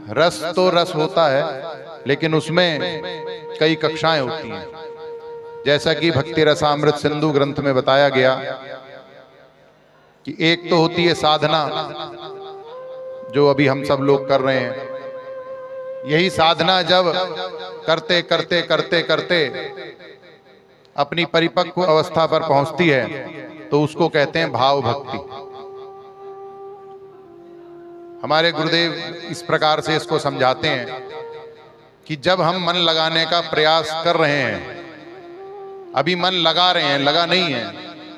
रस तो रस होता है, लेकिन उसमें कई कक्षाएं होती हैं। जैसा कि भक्ति रसामृत सिंधु ग्रंथ में बताया गया कि एक तो होती है साधना, जो अभी हम सब लोग कर रहे हैं। यही साधना जब करते करते करते करते अपनी परिपक्व अवस्था पर पहुंचती है तो उसको कहते हैं भाव भक्ति। हमारे गुरुदेव इस प्रकार से इसको समझाते हैं कि जब हम मन लगाने का प्रयास कर रहे हैं, अभी मन लगा रहे हैं, लगा नहीं है,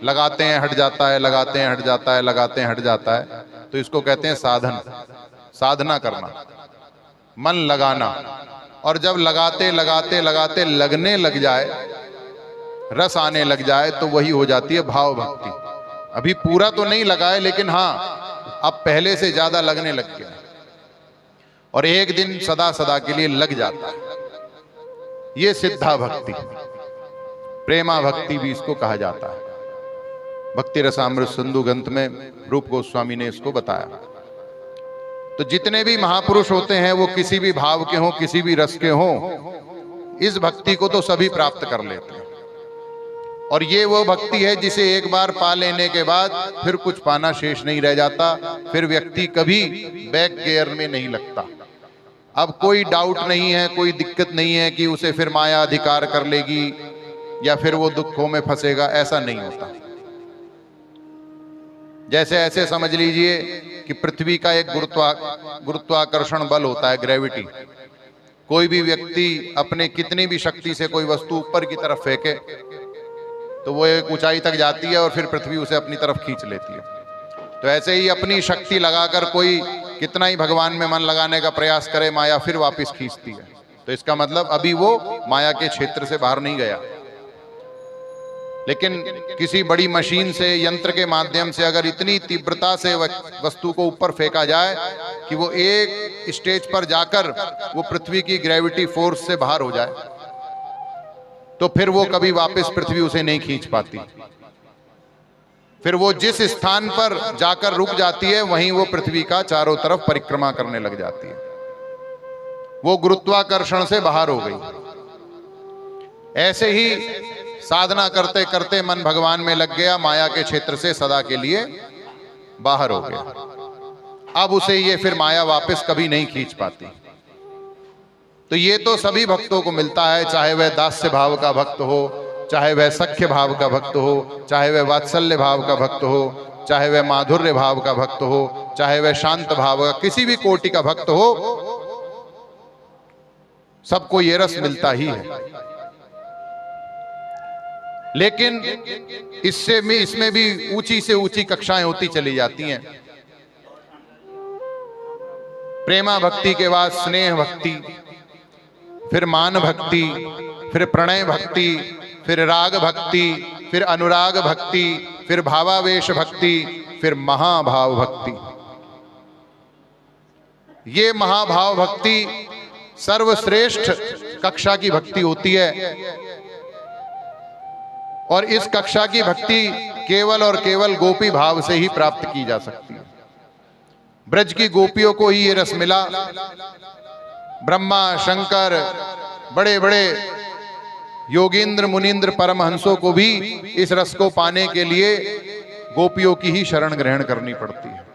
लगाते हैं हट जाता है, लगाते हैं हट जाता है, लगाते हैं हट जाता है, तो इसको कहते हैं साधन, साधना करना, मन लगाना। और जब लगाते लगाते लगाते लगने लग जाए, रस आने लग जाए, तो वही हो जाती है भाव भक्ति। अभी पूरा तो नहीं लगा है, लेकिन हाँ अब पहले से ज्यादा लगने लग गया और एक दिन सदा सदा के लिए लग जाता है। ये सिद्धा भक्ति, प्रेमा भक्ति भी इसको कहा जाता है। भक्ति रसामृत सिंधु ग्रंथ में रूप गोस्वामी ने इसको बताया। तो जितने भी महापुरुष होते हैं वो किसी भी भाव के हों, किसी भी रस के हों, इस भक्ति को तो सभी प्राप्त कर लेते हैं। और ये वो भक्ति है जिसे एक बार पा लेने के बाद फिर कुछ पाना शेष नहीं रह जाता, फिर व्यक्ति कभी बैक गियर में नहीं लगता। अब कोई डाउट नहीं है, कोई दिक्कत नहीं है कि उसे फिर माया अधिकार कर लेगी या फिर वो दुखों में फंसेगा, ऐसा नहीं होता। जैसे ऐसे समझ लीजिए कि पृथ्वी का एक गुरुत्वाकर्षण बल होता है, ग्रेविटी। कोई भी व्यक्ति अपने कितनी भी शक्ति से कोई वस्तु ऊपर की तरफ फेंके तो वो एक ऊंचाई तक जाती है और फिर पृथ्वी उसे अपनी तरफ खींच लेती है। तो ऐसे ही अपनी शक्ति लगाकर कोई कितना ही भगवान में मन लगाने का प्रयास करे, माया फिर वापस खींचती है। तो इसका मतलब अभी वो माया के क्षेत्र से बाहर नहीं गया। लेकिन किसी बड़ी मशीन से, यंत्र के माध्यम से अगर इतनी तीव्रता से वस्तु को ऊपर फेंका जाए कि वो एक स्टेज पर जाकर वो पृथ्वी की ग्रेविटी फोर्स से बाहर हो जाए, तो फिर वो कभी वापस पृथ्वी उसे नहीं खींच पाती। फिर वो जिस स्थान पर जाकर रुक जाती है वहीं वो पृथ्वी का चारों तरफ परिक्रमा करने लग जाती है। वो गुरुत्वाकर्षण से बाहर हो गई। ऐसे ही साधना करते करते मन भगवान में लग गया, माया के क्षेत्र से सदा के लिए बाहर हो गया। अब उसे ये फिर माया वापस कभी नहीं खींच पाती। तो ये तो सभी भक्तों को मिलता है, चाहे वह दास्य भाव का भक्त हो, चाहे वह सख्य भाव का भक्त हो, चाहे वह वात्सल्य भाव का भक्त हो, चाहे वह माधुर्य भाव का भक्त हो, चाहे वह शांत भाव का, किसी भी कोटि का भक्त हो, सबको ये रस मिलता ही है। लेकिन इसमें भी ऊंची से ऊंची कक्षाएं होती चली जाती हैं। प्रेमा भक्ति के बाद स्नेह भक्ति, फिर मान भक्ति, फिर प्रणय भक्ति, फिर राग भक्ति, फिर अनुराग भक्ति, फिर भावावेश भक्ति, फिर महाभाव भक्ति। ये महाभाव भक्ति सर्वश्रेष्ठ कक्षा की भक्ति होती है और इस कक्षा की भक्ति केवल और केवल गोपी भाव से ही प्राप्त की जा सकती है। ब्रज की गोपियों को ही ये रस मिला। ब्रह्मा शंकर, बड़े बड़े योगींद्र मुनींद्र परमहंसों को भी इस रस को पाने के लिए गोपियों की ही शरण ग्रहण करनी पड़ती है।